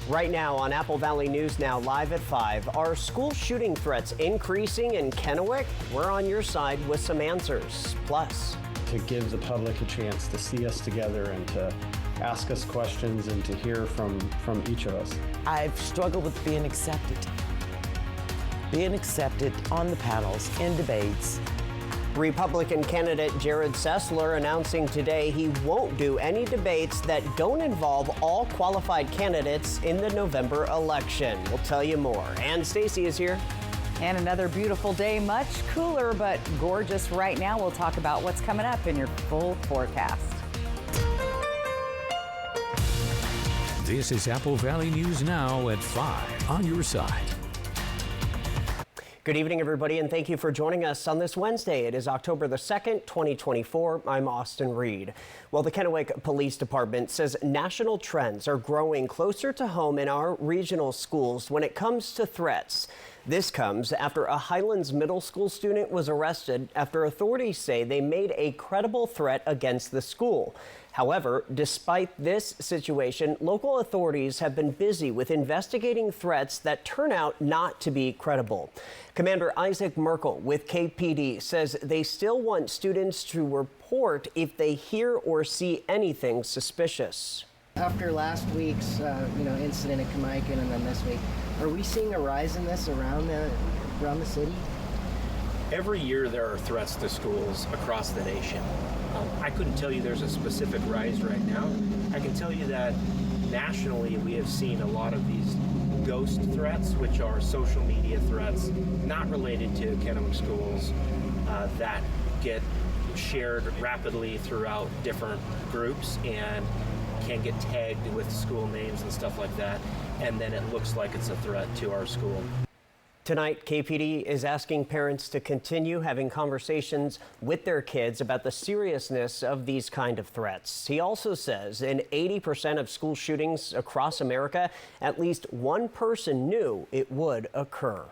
Right now on Apple Valley News Now, live at 5. Are school shooting threats increasing in Kennewick? We're on your side with some answers. Plus, to give the public a chance to see us together and to ask us questions and to hear from each of us. I've struggled with being accepted on the panels, in debates. Republican candidate Jared Sessler announcing today he won't do any debates that don't involve all qualified candidates in the November election. We'll tell you more. And Stacy is here. And another beautiful day, much cooler but gorgeous right now. We'll talk about what's coming up in your full forecast. This is Apple Valley News Now at 5 on your side. Good evening, everybody, and thank you for joining us on this Wednesday. It is October the 2nd, 2024. I'm Austin Reed. Well, the Kennewick Police Department says national trends are growing closer to home in our regional schools when it comes to threats. This comes after a Highlands Middle School student was arrested after authorities say they made a credible threat against the school. However, despite this situation, local authorities have been busy with investigating threats that turn out not to be credible. Commander Isaac Merkel with KPD says they still want students to report if they hear or see anything suspicious. After last week's incident at Kamaikan and then this week, are we seeing a rise in this around the city? Every year there are threats to schools across the nation. I couldn't tell you there's a specific rise right now. I can tell you that nationally we have seen a lot of these ghost threats, which are social media threats not related to Kennewick schools that get shared rapidly throughout different groups and can get tagged with school names and stuff like that, and then it looks like it's a threat to our school. Tonight, KPD is asking parents to continue having conversations with their kids about the seriousness of these kind of threats. He also says in 80% of school shootings across America, at least one person knew it would occur.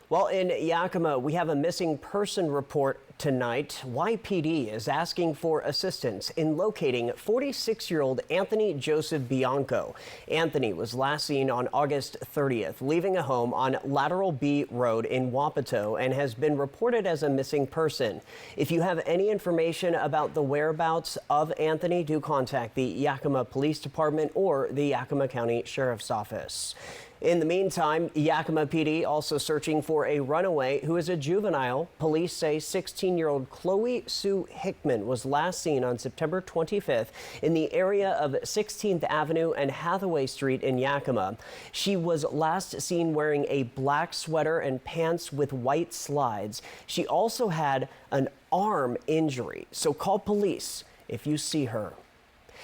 Well, in Yakima, we have a missing person report tonight. YPD is asking for assistance in locating 46-year-old Anthony Joseph Bianco. Anthony was last seen on August 30th, leaving a home on Lateral B Road in Wapato and has been reported as a missing person. If you have any information about the whereabouts of Anthony, do contact the Yakima Police Department or the Yakima County Sheriff's Office. In the meantime, Yakima PD also searching for a runaway who is a juvenile. Police say 16-year-old Chloe Sue Hickman was last seen on September 25th in the area of 16th Avenue and Hathaway Street in Yakima. She was last seen wearing a black sweater and pants with white slides. She also had an arm injury, so call police if you see her.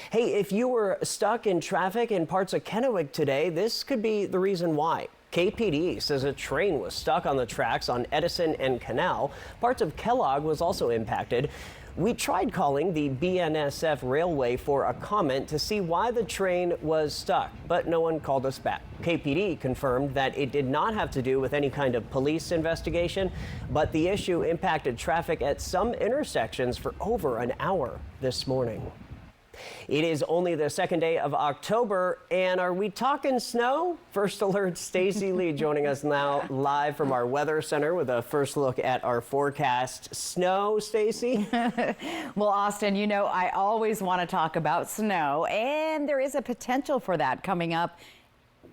Hey, if you were stuck in traffic in parts of Kennewick today, this could be the reason why. KPD says a train was stuck on the tracks on Edison and Canal. Parts of Kellogg was also impacted. We tried calling the BNSF Railway for a comment to see why the train was stuck, but no one called us back. KPD confirmed that it did not have to do with any kind of police investigation, but the issue impacted traffic at some intersections for over an hour this morning. It is only the second day of October, and are we talking snow? First Alert Stacy Lee joining us now live from our weather center with a first look at our forecast. Snow, Stacy? Well, Austin, you know I always want to talk about snow, and there is a potential for that coming up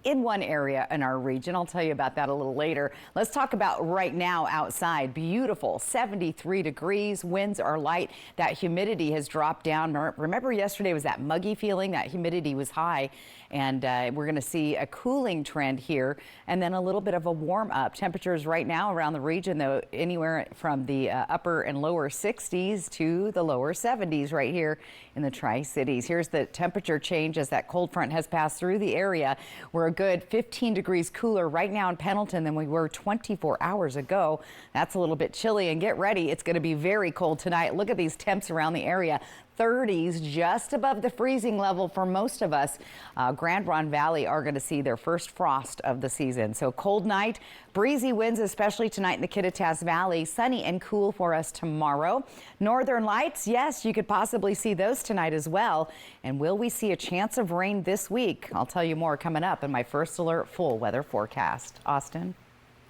in one area in our region. I'll tell you about that a little later. Let's talk about right now outside. Beautiful, 73 degrees, winds are light. That humidity has dropped down. Remember yesterday was that muggy feeling, that humidity was high, and we're going to see a cooling trend here and then a little bit of a warm up. Temperatures right now around the region, though, anywhere from the upper and lower 60s to the lower 70s right here in the Tri-Cities. Here's the temperature change as that cold front has passed through the area. We're a good 15 degrees cooler right now in Pendleton than we were 24 hours ago. That's a little bit chilly, and get ready. It's going to be very cold tonight. Look at these temps around the area. 30s, just above the freezing level for most of us. Grand Ronde Valley are going to see their first frost of the season. So cold night, breezy winds, especially tonight in the Kittitas Valley. Sunny and cool for us tomorrow. Northern lights, yes, you could possibly see those tonight as well. And will we see a chance of rain this week? I'll tell you more coming up in my First Alert full weather forecast. Austin?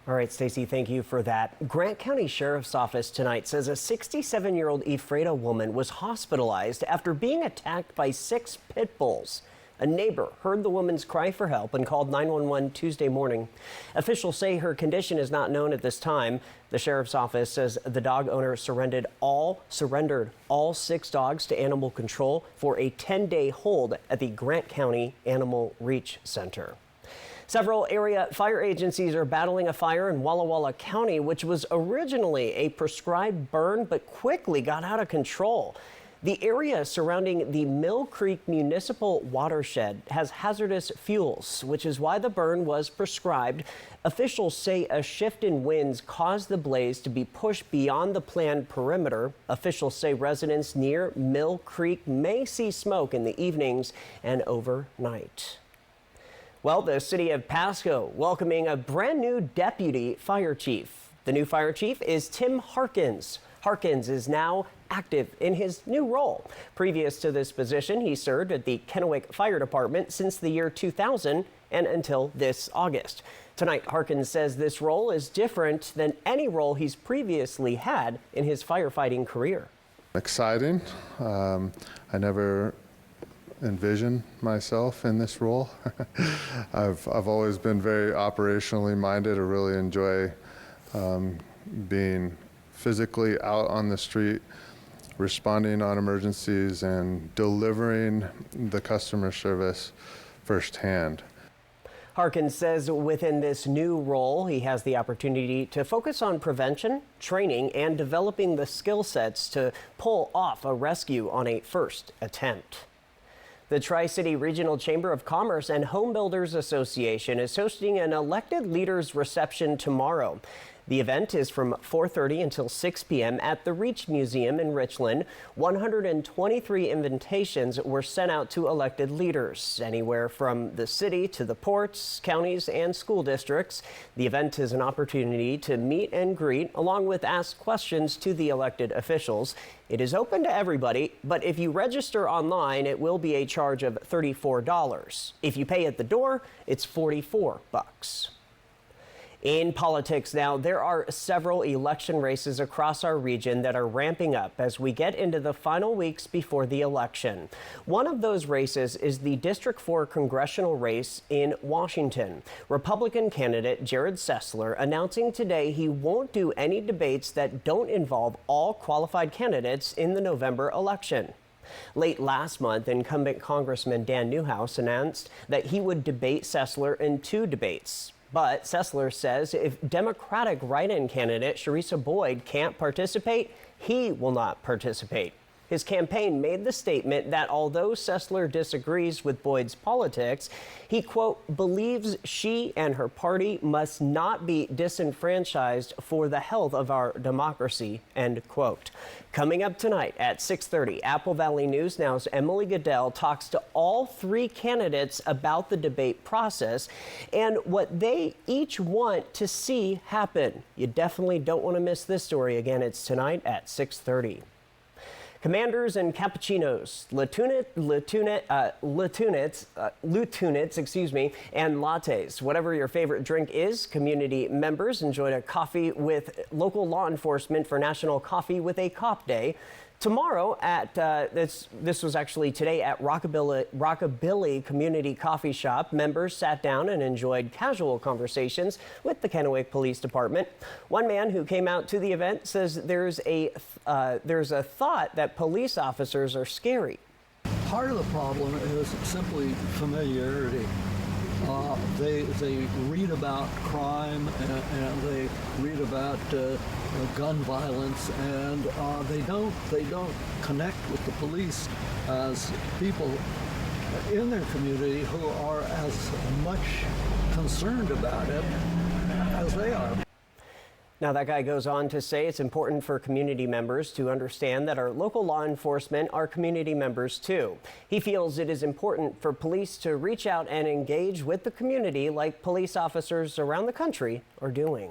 All right, Stacey, thank you for that. Grant County Sheriff's Office tonight says a 67-year-old Ephrata woman was hospitalized after being attacked by 6 pit bulls. A neighbor heard the woman's cry for help and called 911 Tuesday morning. Officials say her condition is not known at this time. The sheriff's office says the dog owner surrendered all 6 dogs to animal control for a 10-day hold at the Grant County Animal Reach Center. Several area fire agencies are battling a fire in Walla Walla County, which was originally a prescribed burn but quickly got out of control. The area surrounding the Mill Creek Municipal Watershed has hazardous fuels, which is why the burn was prescribed. Officials say a shift in winds caused the blaze to be pushed beyond the planned perimeter. Officials say residents near Mill Creek may see smoke in the evenings and overnight. Well, the city of Pasco welcoming a brand new deputy fire chief. The new fire chief is Tim Harkins. Harkins is now active in his new role. Previous to this position, he served at the Kennewick Fire Department since the year 2000 and until this August. Tonight, Harkins says this role is different than any role he's previously had in his firefighting career. Exciting. I never envision myself in this role. I've always been very operationally minded. I really enjoy being physically out on the street, responding on emergencies, and delivering the customer service firsthand. Harkins says within this new role, he has the opportunity to focus on prevention, training, and developing the skill sets to pull off a rescue on a first attempt. The Tri-City Regional Chamber of Commerce and Home Builders Association is hosting an elected leaders reception tomorrow. The event is from 4:30 until 6 p.m. at the Reach Museum in Richland. 123 invitations were sent out to elected leaders, anywhere from the city to the ports, counties, and school districts. The event is an opportunity to meet and greet, along with ask questions to the elected officials. It is open to everybody, but if you register online, it will be a charge of $34. If you pay at the door, it's $44. In politics now, there are several election races across our region that are ramping up as we get into the final weeks before the election. One of those races is the District 4 congressional race in Washington. Republican candidate Jared Sessler announcing today he won't do any debates that don't involve all qualified candidates in the November election. Late last month, incumbent Congressman Dan Newhouse announced that he would debate Sessler in 2 debates. But Sessler says if Democratic write-in candidate Charissa Boyd can't participate, he will not participate. His campaign made the statement that although Sessler disagrees with Boyd's politics, he, quote, believes she and her party must not be disenfranchised for the health of our democracy, end quote. Coming up tonight at 6:30, Apple Valley News Now's Emily Goodell talks to all 3 candidates about the debate process and what they each want to see happen. You definitely don't want to miss this story. Again, it's tonight at 6:30. Commanders and cappuccinos, lutunits, and lattes. Whatever your favorite drink is, community members enjoyed a coffee with local law enforcement for National Coffee with a Cop Day. Tomorrow at, this was actually today at Rockabilly Community Coffee Shop, members sat down and enjoyed casual conversations with the Kennewick Police Department. One man who came out to the event says there's a thought that police officers are scary. Part of the problem is simply familiarity. They read about crime and they read about gun violence, and they don't connect with the police as people in their community who are as much concerned about it as they are. Now, that guy goes on to say it's important for community members to understand that our local law enforcement are community members too. He feels it is important for police to reach out and engage with the community like police officers around the country are doing.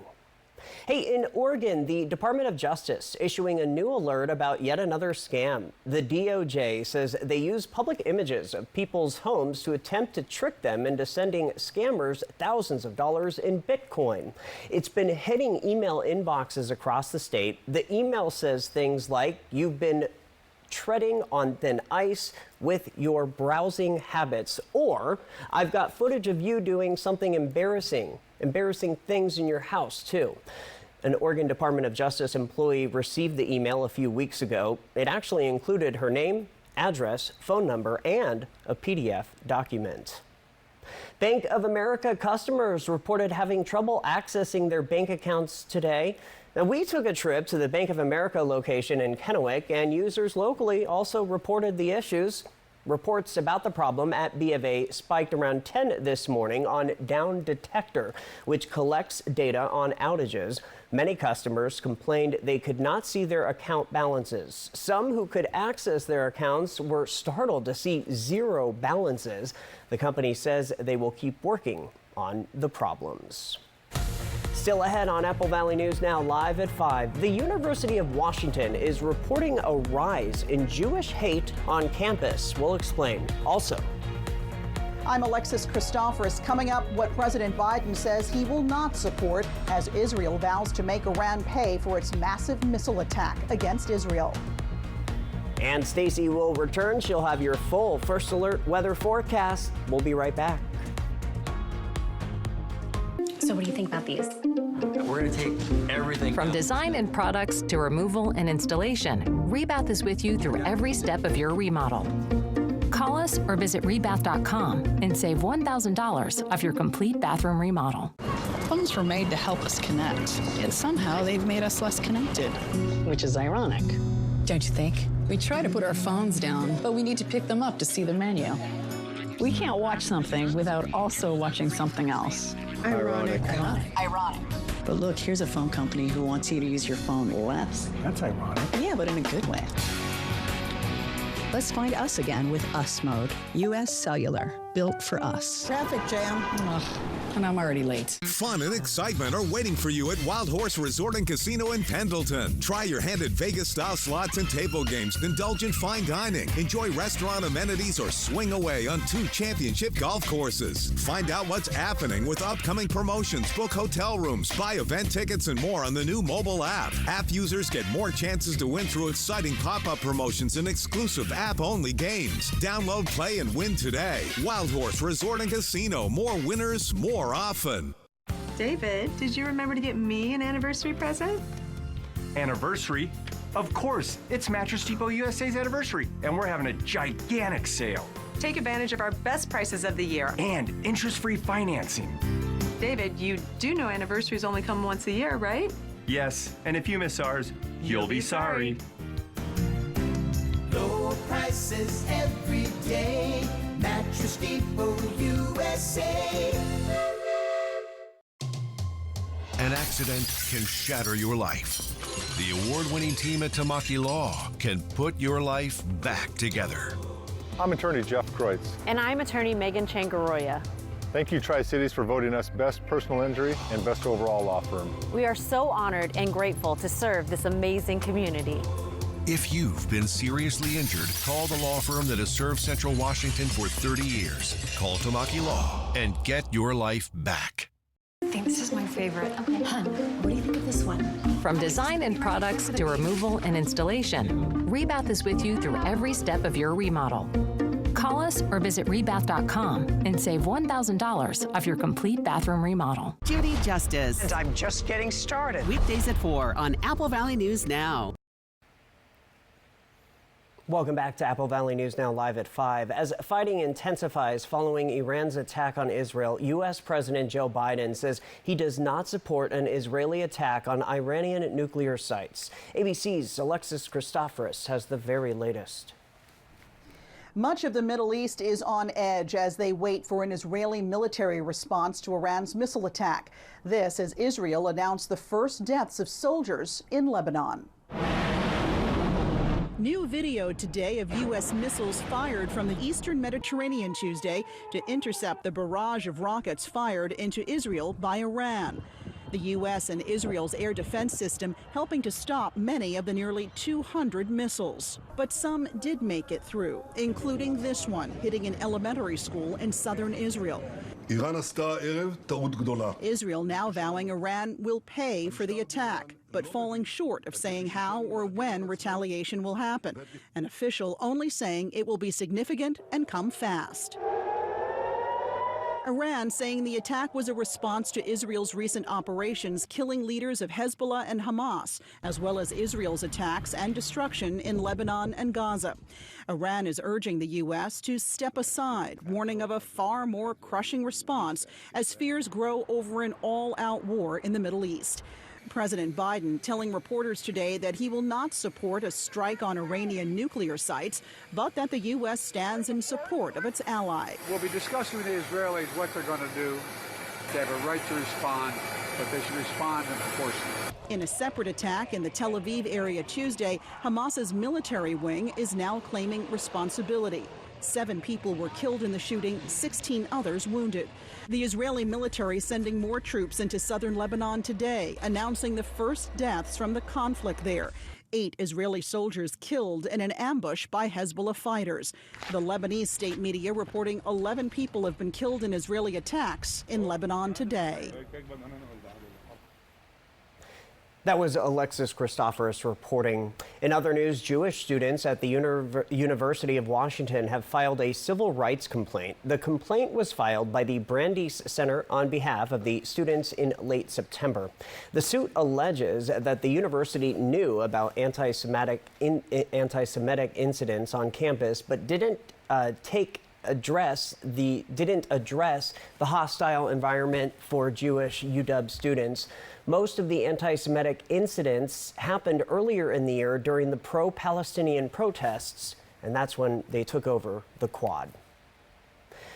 Hey, in Oregon, the Department of Justice issuing a new alert about yet another scam. The DOJ says they use public images of people's homes to attempt to trick them into sending scammers thousands of dollars in Bitcoin. It's been hitting email inboxes across the state. The email says things like, "You've been treading on thin ice with your browsing habits," or "I've got footage of you doing something embarrassing things in your house too." An Oregon Department of Justice employee received the email a few weeks ago. It actually included her name, address, phone number, and a PDF document. Bank of America customers reported having trouble accessing their bank accounts today. Now, we took a trip to the Bank of America location in Kennewick, and users locally also reported the issues. Reports about the problem at B of A spiked around 10 this morning on Down Detector, which collects data on outages. Many customers complained they could not see their account balances. Some who could access their accounts were startled to see zero balances. The company says they will keep working on the problems. Still ahead on Apple Valley News Now, live at 5. The University of Washington is reporting a rise in Jewish hate on campus. We'll explain. Also, I'm Alexis Christoforous. Coming up, what President Biden says he will not support as Israel vows to make Iran pay for its massive missile attack against Israel. And Stacy will return. She'll have your full First Alert weather forecast. We'll be right back. So what do you think about these? We're going to take everything. From design and products to removal and installation, Rebath is with you through every step of your remodel. Call us or visit rebath.com and save $1,000 off your complete bathroom remodel. Phones were made to help us connect, yet somehow they've made us less connected. Which is ironic. Don't you think? We try to put our phones down, but we need to pick them up to see the menu. We can't watch something without also watching something else. Ironic. Ironic. But look, here's a phone company who wants you to use your phone less. That's ironic. Yeah, but in a good way. Let's find us again with Us Mode. U.S. Cellular, built for us. Traffic jam. Ugh, and I'm already late. Fun and excitement are waiting for you at Wild Horse Resort and Casino in Pendleton. Try your hand at Vegas-style slots and table games, indulge in fine dining, enjoy restaurant amenities, or swing away on 2 championship golf courses. Find out what's happening with upcoming promotions, book hotel rooms, buy event tickets, and more on the new mobile app. App users get more chances to win through exciting pop-up promotions and exclusive app-only games. Download, play, and win today. Wild Horse Resort and Casino. More winners, more often. David, did you remember to get me an anniversary present? Anniversary? Of course, it's Mattress Depot USA's anniversary, and we're having a gigantic sale. Take advantage of our best prices of the year. And interest-free financing. David, you do know anniversaries only come once a year, right? Yes, and if you miss ours, you'll be sorry. Low prices every day. Mattress Depot USA. An accident can shatter your life. The award-winning team at Tamaki Law can put your life back together. I'm attorney Jeff Kreutz. And I'm attorney Megan Changaroya. Thank you, Tri-Cities, for voting us Best Personal Injury and Best Overall Law Firm. We are so honored and grateful to serve this amazing community. If you've been seriously injured, call the law firm that has served Central Washington for 30 years. Call Tamaki Law and get your life back. I think this is my favorite. Okay, hon, what do you think of this one? From design and products to removal and installation, Rebath is with you through every step of your remodel. Call us or visit rebath.com and save $1,000 off your complete bathroom remodel. Judy Justice. And I'm just getting started. Weekdays at 4 on Apple Valley News Now. Welcome back to Apple Valley News Now, live at 5. As fighting intensifies following Iran's attack on Israel, U.S. President Joe Biden says he does not support an Israeli attack on Iranian nuclear sites. ABC's Alexis Christoforous has the very latest. Much of the Middle East is on edge as they wait for an Israeli military response to Iran's missile attack. This as Israel announced the first deaths of soldiers in Lebanon. New video today of U.S. missiles fired from the eastern Mediterranean Tuesday to intercept the barrage of rockets fired into Israel by Iran. The U.S. and Israel's air defense system helping to stop many of the nearly 200 missiles. But some did make it through, including this one hitting an elementary school in southern Israel. Israel now vowing Iran will pay for the attack, but falling short of saying how or when retaliation will happen. An official only saying it will be significant and come fast. Iran saying the attack was a response to Israel's recent operations killing leaders of Hezbollah and Hamas, as well as Israel's attacks and destruction in Lebanon and Gaza. Iran is urging the U.S. to step aside, warning of a far more crushing response as fears grow over an all-out war in the Middle East. President Biden telling reporters today that he will not support a strike on Iranian nuclear sites, but that the U.S. stands in support of its ally. We'll be discussing with the Israelis what they're going to do. They have a right to respond, but they should respond in proportion. In a separate attack in the Tel Aviv area Tuesday, Hamas's military wing is now claiming responsibility. 7 people were killed in the shooting, 16 others wounded. The Israeli military sending more troops into southern Lebanon today, announcing the first deaths from the conflict there. 8 Israeli soldiers killed in an ambush by Hezbollah fighters. The Lebanese state media reporting 11 people have been killed in Israeli attacks in Lebanon today. That was Alexis Christoforous reporting. In other news, Jewish students at the University of Washington have filed a civil rights complaint. The complaint was filed by the Brandeis Center on behalf of the students in late September. The suit alleges that the university knew about anti-Semitic incidents on campus, but didn't address the hostile environment for Jewish UW students. Most of the anti-Semitic incidents happened earlier in the year during the pro-Palestinian protests, and that's when they took over the Quad.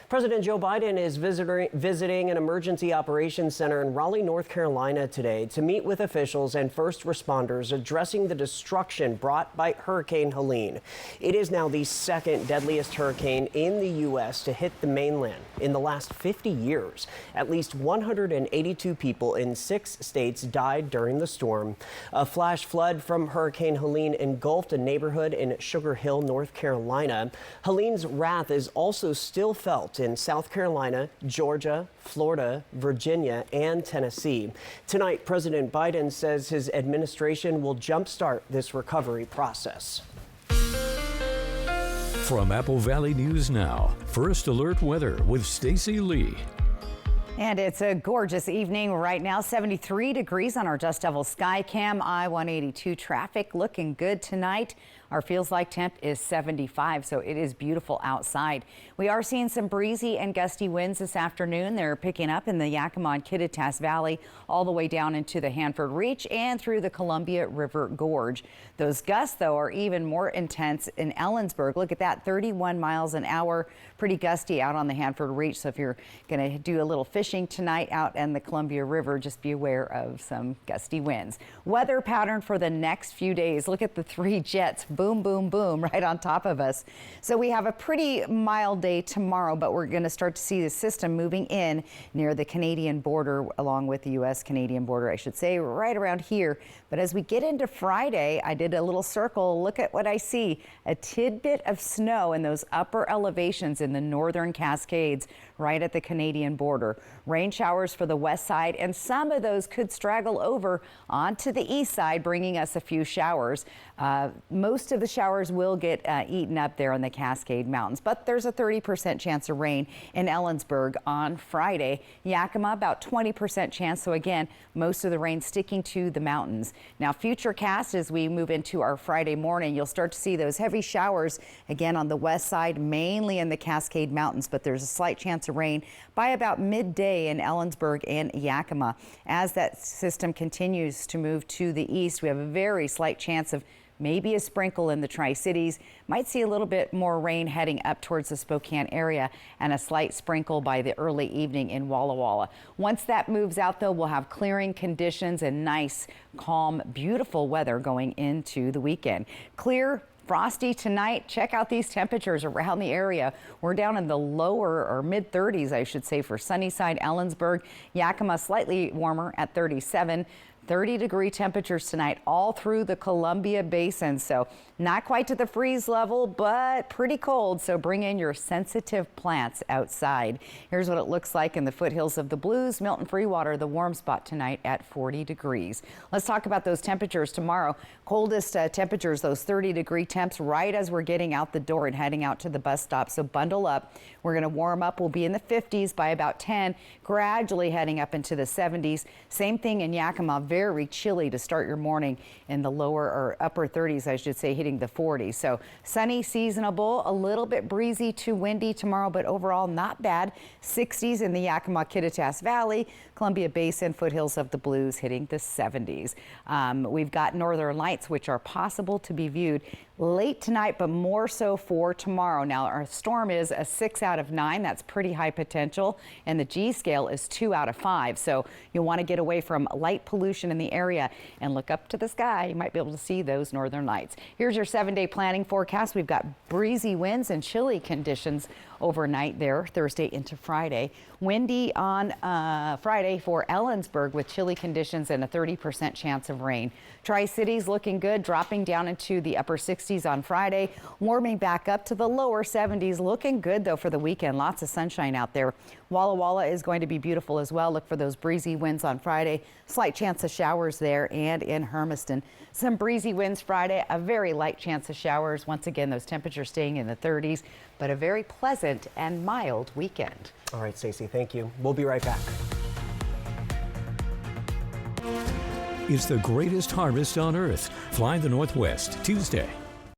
President Joe Biden is visiting an emergency operations center in Raleigh, North Carolina today to meet with officials and first responders addressing the destruction brought by Hurricane Helene. It is now the second deadliest hurricane in the U.S. to hit the mainland in the last 50 years. At least 182 people in 6 states died during the storm. A flash flood from Hurricane Helene engulfed a neighborhood in Sugar Hill, North Carolina. Helene's wrath is also still felt in South Carolina, Georgia, Florida, Virginia, and Tennessee. Tonight, President Biden says his administration will jumpstart this recovery process. From Apple Valley News Now, First Alert Weather with Stacy Lee. And it's a gorgeous evening right now, 73 degrees on our Dust Devil Sky Cam. I-182 traffic looking good tonight. Our feels like temp is 75, so it is beautiful outside. We are seeing some breezy and gusty winds this afternoon. They're picking up in the Yakima and Kittitas Valley all the way down into the Hanford Reach and through the Columbia River Gorge. Those gusts, though, are even more intense in Ellensburg. Look at that, 31 miles an hour, pretty gusty out on the Hanford Reach. So if you're going to do a little fishing tonight out in the Columbia River, just be aware of some gusty winds. Weather pattern for the next few days. Look at the 3 jets. Boom, boom, boom, right on top of us. So we have a pretty mild day tomorrow, but we're going to start to see the system moving in near the Canadian border, along with the U.S.-Canadian border, I should say, right around here. But as we get into Friday, I did a little circle. Look at what I see. A tidbit of snow in those upper elevations in the northern Cascades, right at the Canadian border. Rain showers for the west side, and some of those could straggle over onto the east side, bringing us a few showers. Most of the showers will get eaten up there in the Cascade Mountains, but there's a 30% chance of rain in Ellensburg on Friday. Yakima, about 20% chance. So again, most of the rain sticking to the mountains. Now, futurecast as we move into our Friday morning, you'll start to see those heavy showers again on the west side, mainly in the Cascade Mountains, but there's a slight chance of rain by about midday in Ellensburg and Yakima. As that system continues to move to the east, we have a very slight chance of maybe a sprinkle in the Tri-Cities. Might see a little bit more rain heading up towards the Spokane area and a slight sprinkle by the early evening in Walla Walla. Once that moves out, though, we'll have clearing conditions and nice, calm, beautiful weather going into the weekend. Clear, frosty tonight. Check out these temperatures around the area. We're down in the lower or mid 30s, I should say, for Sunnyside, Ellensburg. Yakima slightly warmer at 37. 30-degree temperatures tonight all through the Columbia Basin. So not quite to the freeze level, but pretty cold. So bring in your sensitive plants outside. Here's what it looks like in the foothills of the Blues. Milton Freewater, the warm spot tonight at 40 degrees. Let's talk about those temperatures tomorrow. Coldest temperatures, those 30-degree temps right as we're getting out the door and heading out to the bus stop. So bundle up. We're going to warm up. We'll be in the 50s by about 10, gradually heading up into the 70s. Same thing in Yakima. Very chilly to start your morning in the lower or upper 30s, I should say, hitting the 40s. So sunny, seasonable, a little bit breezy to windy tomorrow, but overall not bad. 60s in the Yakima, Kittitas Valley, Columbia Basin, foothills of the Blues hitting the 70s. We've got northern lights, which are possible to be viewed late tonight, but more so for tomorrow. Now, our storm is a 6 out of 9. That's pretty high potential. And the G scale is 2 out of 5. So you'll want to get away from light pollution in the area and look up to the sky. You might be able to see those northern lights. Here's your 7-day planning forecast. We've got breezy winds and chilly conditions overnight there, Thursday into Friday. Windy on Friday for Ellensburg with chilly conditions and a 30% chance of rain. Tri-Cities looking good, dropping down into the upper 60s on Friday, warming back up to the lower 70s. Looking good, though, for the weekend. Lots of sunshine out there. Walla Walla is going to be beautiful as well. Look for those breezy winds on Friday. Slight chance of showers there, and in Hermiston. Some breezy winds Friday, a very light chance of showers. Once again, those temperatures staying in the 30s, but a very pleasant and mild weekend. All right, Stacey, thank you. We'll be right back. It's the greatest harvest on earth. Fly the Northwest, Tuesday.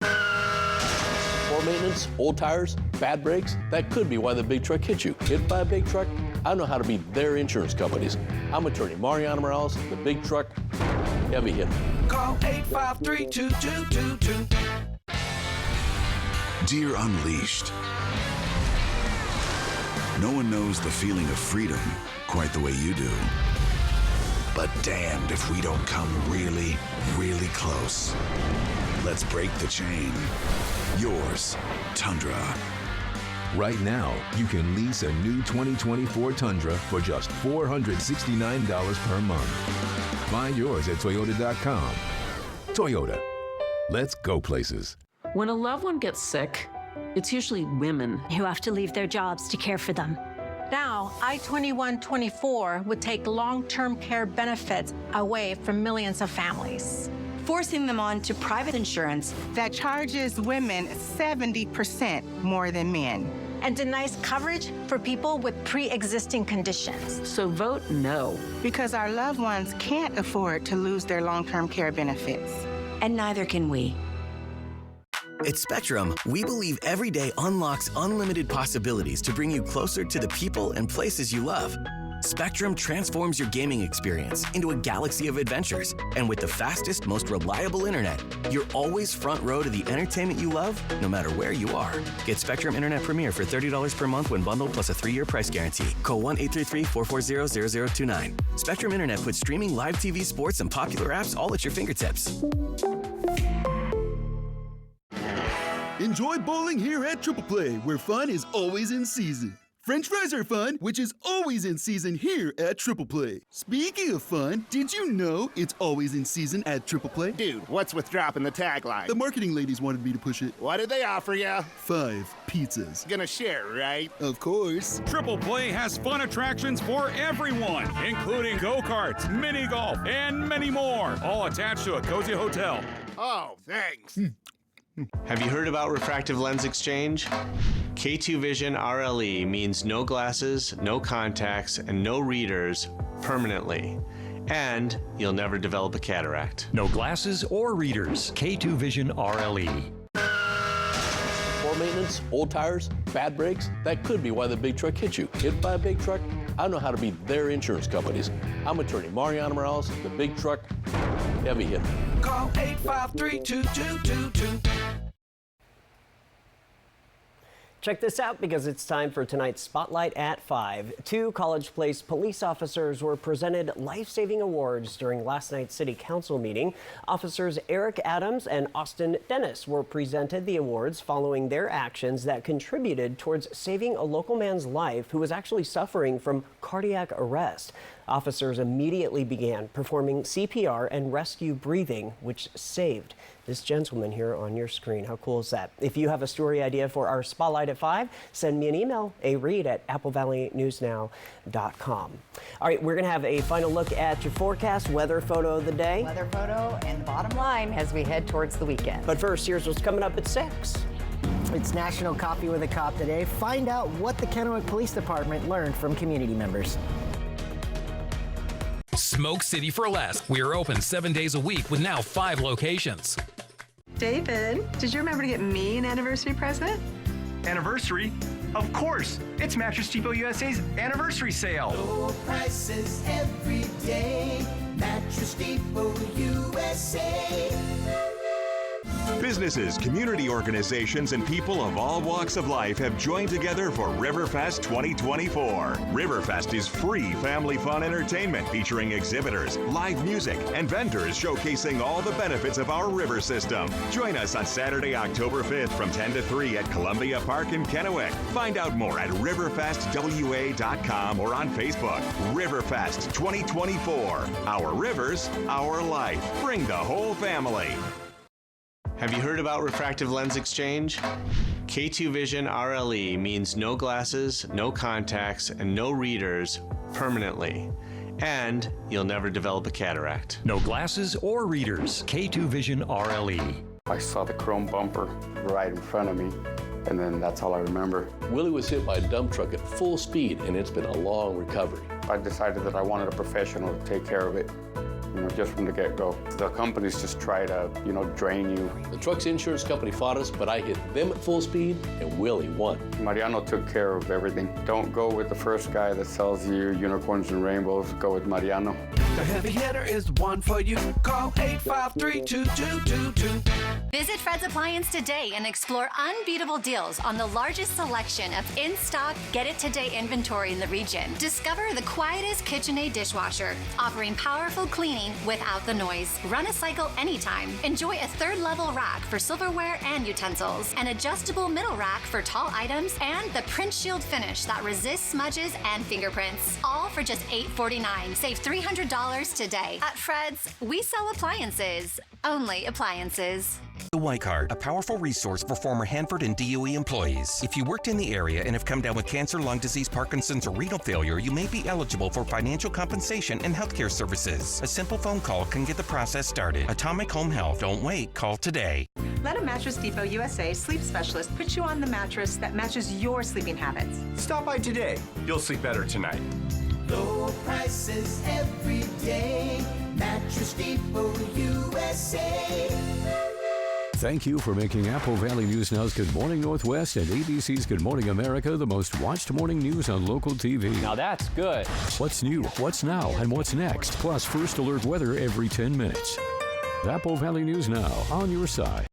Poor maintenance, old tires, bad brakes, that could be why the big truck hit you. Hit by a big truck? I know how to beat their insurance companies. I'm attorney Mariana Morales, the big truck heavy hitter. Call 853-2222. Dear Unleashed. No one knows the feeling of freedom quite the way you do. But damned if we don't come really, really close. Let's break the chain. Yours, Tundra. Right now, you can lease a new 2024 Tundra for just $469 per month. Find yours at Toyota.com. Toyota. Let's go places. When a loved one gets sick, it's usually women who have to leave their jobs to care for them. Now, I-2124 would take long-term care benefits away from millions of families, forcing them onto private insurance that charges women 70% more than men, and denies coverage for people with pre-existing conditions. So vote no. Because our loved ones can't afford to lose their long-term care benefits. And neither can we. At Spectrum, we believe every day unlocks unlimited possibilities to bring you closer to the people and places you love. Spectrum transforms your gaming experience into a galaxy of adventures. And with the fastest, most reliable internet, you're always front row to the entertainment you love, no matter where you are. Get Spectrum Internet Premier for $30 per month when bundled plus a 3-year price guarantee. Call 1-833-440-0029. Spectrum Internet puts streaming live TV, sports, and popular apps all at your fingertips. Enjoy bowling here at Triple Play, where fun is always in season. French fries are fun, which is always in season here at Triple Play. Speaking of fun, did you know it's always in season at Triple Play? Dude, what's with dropping the tagline? The marketing ladies wanted me to push it. What did they offer you? 5 pizzas. Gonna share, right? Of course. Triple Play has fun attractions for everyone, including go-karts, mini golf, and many more, all attached to a cozy hotel. Oh, thanks. Have you heard about refractive lens exchange? K2 Vision RLE means no glasses, no contacts, and no readers permanently. And you'll never develop a cataract. No glasses or readers. K2 Vision RLE. Poor maintenance, old tires, bad brakes, that could be why the big truck hit you. Hit by a big truck? I know how to beat their insurance companies. I'm attorney Mariana Morales, the big truck Heavy hitter. Call 853-2222. Check this out because it's time for tonight's Spotlight at 5. 2 College Place police officers were presented life-saving awards during last night's city council meeting. Officers Eric Adams and Austin Dennis were presented the awards following their actions that contributed towards saving a local man's life who was actually suffering from cardiac arrest. Officers immediately began performing CPR and rescue breathing, which saved this gentleman here on your screen. How cool is that? If you have a story idea for our Spotlight at 5, send me an email, areed@applevalley.newsnow.com. All right, we're going to have a final look at your forecast, weather photo of the day. Weather photo and the bottom line as we head towards the weekend. But first, here's what's coming up at 6. It's National Coffee with a Cop today. Find out what the Kennewick Police Department learned from community members. Smoke City for Less. We are open 7 days a week with now 5 locations. David, did you remember to get me an anniversary present? Anniversary? Of course! It's Mattress Depot USA's anniversary sale. Low prices every day. Mattress Depot USA. Businesses, community organizations, and people of all walks of life have joined together for Riverfest 2024. Riverfest is free family fun entertainment featuring exhibitors, live music, and vendors showcasing all the benefits of our river system. Join us on Saturday, October 5th from 10 to 3 at Columbia Park in Kennewick. Find out more at riverfestwa.com or on Facebook. Riverfest 2024. Our rivers, our life. Bring the whole family. Have you heard about refractive lens exchange? K2 Vision RLE means no glasses, no contacts, and no readers permanently. And you'll never develop a cataract. No glasses or readers. K2 Vision RLE. I saw the chrome bumper right in front of me, and then that's all I remember. Willie was hit by a dump truck at full speed, and it's been a long recovery. I decided that I wanted a professional to take care of it. Just from the get-go. The companies just try to, drain you. The truck's insurance company fought us, but I hit them at full speed, and Willie won. Mariano took care of everything. Don't go with the first guy that sells you unicorns and rainbows. Go with Mariano. The heavy hitter is the one for you. Call 853-2222. Visit Fred's Appliance today and explore unbeatable deals on the largest selection of in-stock, get-it-today inventory in the region. Discover the quietest KitchenAid dishwasher, offering powerful cleaning without the noise. Run a cycle anytime. Enjoy a third-level rack for silverware and utensils, an adjustable middle rack for tall items, and the Print Shield finish that resists smudges and fingerprints. All for just $849. Save $300 today. At Fred's, we sell appliances. Only appliances. The White Card, a powerful resource for former Hanford and DOE employees. If you worked in the area and have come down with cancer, lung disease, Parkinson's, or renal failure, you may be eligible for financial compensation and healthcare services. A simple phone call can get the process started. Atomic Home Health. Don't wait. Call today. Let a Mattress Depot USA sleep specialist put you on the mattress that matches your sleeping habits. Stop by today. You'll sleep better tonight. Low prices every day. Mattress Depot USA. Thank you for making Apple Valley News Now's Good Morning Northwest and ABC's Good Morning America the most watched morning news on local TV. Now that's good. What's new, what's now, and what's next, plus first alert weather every 10 minutes. Apple Valley News Now, on your side.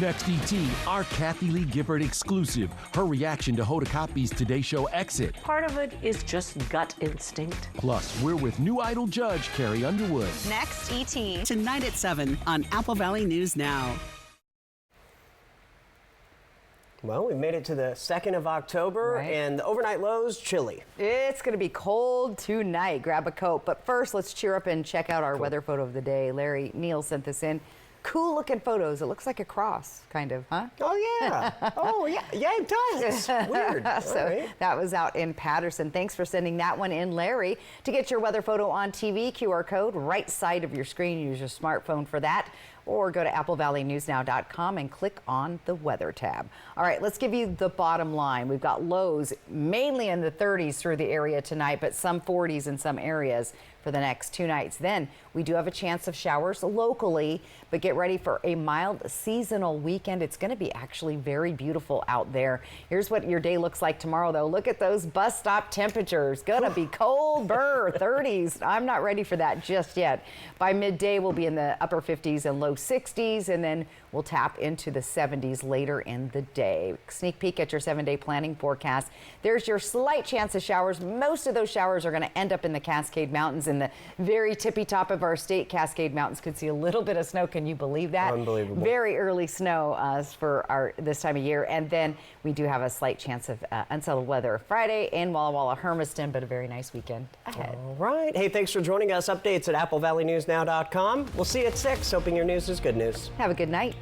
Next ET, our Kathy Lee Gifford exclusive. Her reaction to Hoda Kotb's Today Show exit. Part of it is just gut instinct. Plus, we're with new Idol judge Carrie Underwood. Next ET. Tonight at 7 on Apple Valley News Now. Well, we made it to the 2nd of October, and the overnight lows, chilly. It's going to be cold tonight. Grab a coat. But first, let's cheer up and check out our weather photo of the day. Larry Neal sent this in. Cool looking photos. It looks like a cross, kind of, huh? Oh, yeah. Oh, yeah. Yeah, it does. Weird. So that was out in Patterson. Thanks for sending that one in, Larry. To get your weather photo on TV, QR code, right side of your screen. Use your smartphone for that. or go to applevalleyNewsNow.com and click on the weather tab. All right, let's give you the bottom line. We've got lows mainly in the 30s through the area tonight, but some 40s in some areas for the next 2 nights. Then we do have a chance of showers locally, but get ready for a mild seasonal weekend. It's going to be actually very beautiful out there. Here's what your day looks like tomorrow, though. Look at those bus stop temperatures. Going to be cold, 30s. I'm not ready for that just yet. By midday, we'll be in the upper 50s and low 60s, and then we'll tap into the 70s later in the day. Sneak peek at your 7-day planning forecast. There's your slight chance of showers. Most of those showers are going to end up in the Cascade Mountains. In the very tippy top of our state, Cascade Mountains could see a little bit of snow. Can you believe that? Unbelievable. Very early snow for this time of year. And then we do have a slight chance of unsettled weather Friday in Walla Walla, Hermiston, but a very nice weekend ahead. All right. Hey, thanks for joining us. Updates at applevalleyNewsNow.com. We'll see you at 6. Hoping your news is good news. Have a good night.